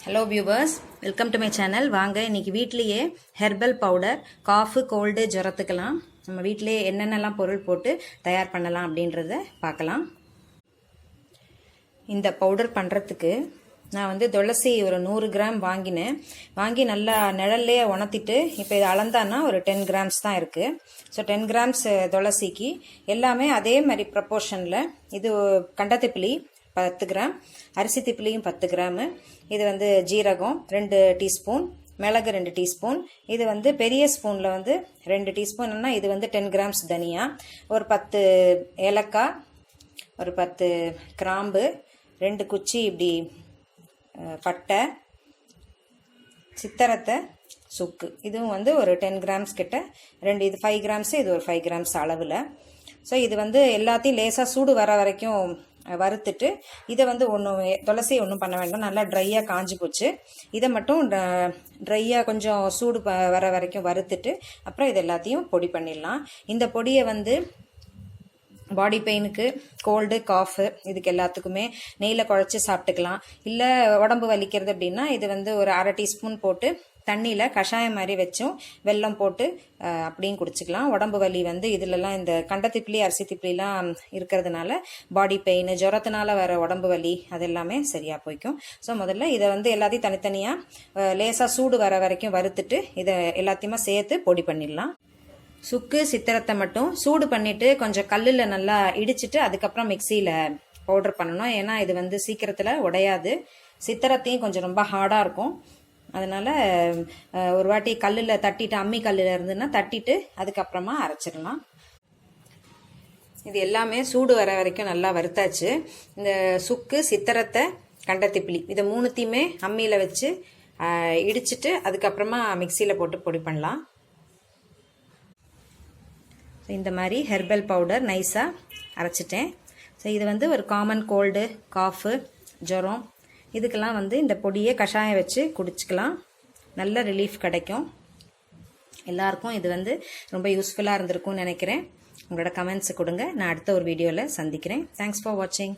Hello viewers, welcome to my channel. வாங்க இன்னைக்கு வீட்லேயே ஹெர்பல் பவுடர் காஃபு கோல்டு ஜுரத்துக்கெல்லாம் நம்ம வீட்டிலேயே என்னென்னலாம் பொருள் போட்டு தயார் பண்ணலாம் அப்படின்றத பார்க்கலாம். இந்த பவுடர் பண்ணுறதுக்கு நான் வந்து துளசி ஒரு 100 கிராம் வாங்கி நல்லா நிழல்லையே உணர்த்திட்டு இப்போ இது அளந்தான்னா ஒரு 10 கிராம்ஸ் தான் இருக்குது. ஸோ 10 கிராம்ஸ் துளசிக்கு எல்லாமே அதே மாதிரி ப்ரப்போர்ஷனில் இது கண்டத்திப்பிலி 10 கிராம், அரிசி திப்பிலியும் 10 கிராமு, இது வந்து ஜீரகம் 2 டீஸ்பூன், மிளகு 2 டீஸ்பூன், இது வந்து பெரிய ஸ்பூனில் வந்து 2 டீஸ்பூன்னா இது வந்து 10 கிராம்ஸ் தனியா, ஒரு 10 ஏலக்காய், ஒரு 10 கிராம்பு, 2 குச்சி இப்படி பட்டை, சித்தரத்தை, சுக்கு, இதுவும் வந்து ஒரு 10 கிராம்ஸ் கிட்ட, இது 5 கிராம்ஸு, இது ஒரு 5 கிராம்ஸ் அளவில். ஸோ இது வந்து எல்லாத்தையும் லேசாக சூடு வர வரைக்கும் வறுத்துட்டு இதை வந்து துளசி ஒன்றும் பண்ண வேண்டாம், நல்லா ட்ரையாக காஞ்சி போச்சு. இதை மட்டும் ட்ரையாக கொஞ்சம் சூடு வர வரைக்கும் வறுத்துட்டு அப்புறம் இது எல்லாத்தையும் பொடி பண்ணிடலாம். இந்த பொடியை வந்து பாடி பெயினுக்கு, கோல்டு, காஃபு இதுக்கு எல்லாத்துக்குமே நெய்யில் குழச்சி சாப்பிட்டுக்கலாம். இல்லை உடம்பு வலிக்கிறது அப்படின்னா இது வந்து ஒரு 1/2 டீஸ்பூன் போட்டு தண்ணியில் கஷாயம் மாதிரி வச்சும் வெல்லம் போட்டு அப்படியும் குடிச்சிக்கலாம். உடம்பு வலி வந்து இதிலலாம் இந்த கண்டத்திப்பிலி, அரிசி திப்பிலாம் இருக்கிறதுனால பாடி பெயின், ஜுரத்தினால வர உடம்பு வலி அது எல்லாமே சரியாக போய்க்கும். ஸோ முதல்ல இதை வந்து எல்லாத்தையும் தனித்தனியாக லேசாக சூடு வர வரைக்கும் வறுத்துட்டு இதை எல்லாத்தையுமே சேர்த்து பொடி பண்ணிடலாம். சுக்கு, சித்திரத்தை மட்டும் சூடு பண்ணிவிட்டு கொஞ்சம் கல்லில் நல்லா இடிச்சிட்டு அதுக்கப்புறம் மிக்சியில் பவுடர் பண்ணணும். ஏன்னா இது வந்து சீக்கிரத்தில் உடையாது. சித்திரத்தையும் கொஞ்சம் ரொம்ப ஹார்டாக இருக்கும். அதனால் ஒரு வாட்டி கல்லில் தட்டிட்டு, அம்மி கல்லில் இருந்துன்னா தட்டிட்டு அதுக்கப்புறமா அரைச்சிடலாம். இது எல்லாமே சூடு வர வரைக்கும் நல்லா வறுத்தாச்சு. இந்த சுக்கு, சித்திரத்தை, கண்டத்திப்பிலி இதை 3த்தையுமே அம்மியில் வச்சு இடிச்சிட்டு அதுக்கப்புறமா மிக்சியில் போட்டு பொடி பண்ணலாம். இந்த மாதிரி ஹெர்பல் பவுடர் நைஸாக அரைச்சிட்டேன். ஸோ இது வந்து ஒரு காமன் கோல்டு, காஃபு, ஜுரம் இதுக்கெல்லாம் வந்து இந்த பொடியை கஷாயம் வச்சு குடிச்சிக்கலாம். நல்ல ரிலீஃப் கிடைக்கும். எல்லாருக்கும் இது வந்து ரொம்ப யூஸ்ஃபுல்லாக இருந்திருக்கும்னு நினைக்கிறேன். உங்களோட கமெண்ட்ஸை கொடுங்க. நான் அடுத்த ஒரு வீடியோவில் சந்திக்கிறேன். தேங்க்ஸ் ஃபார் வாட்சிங்.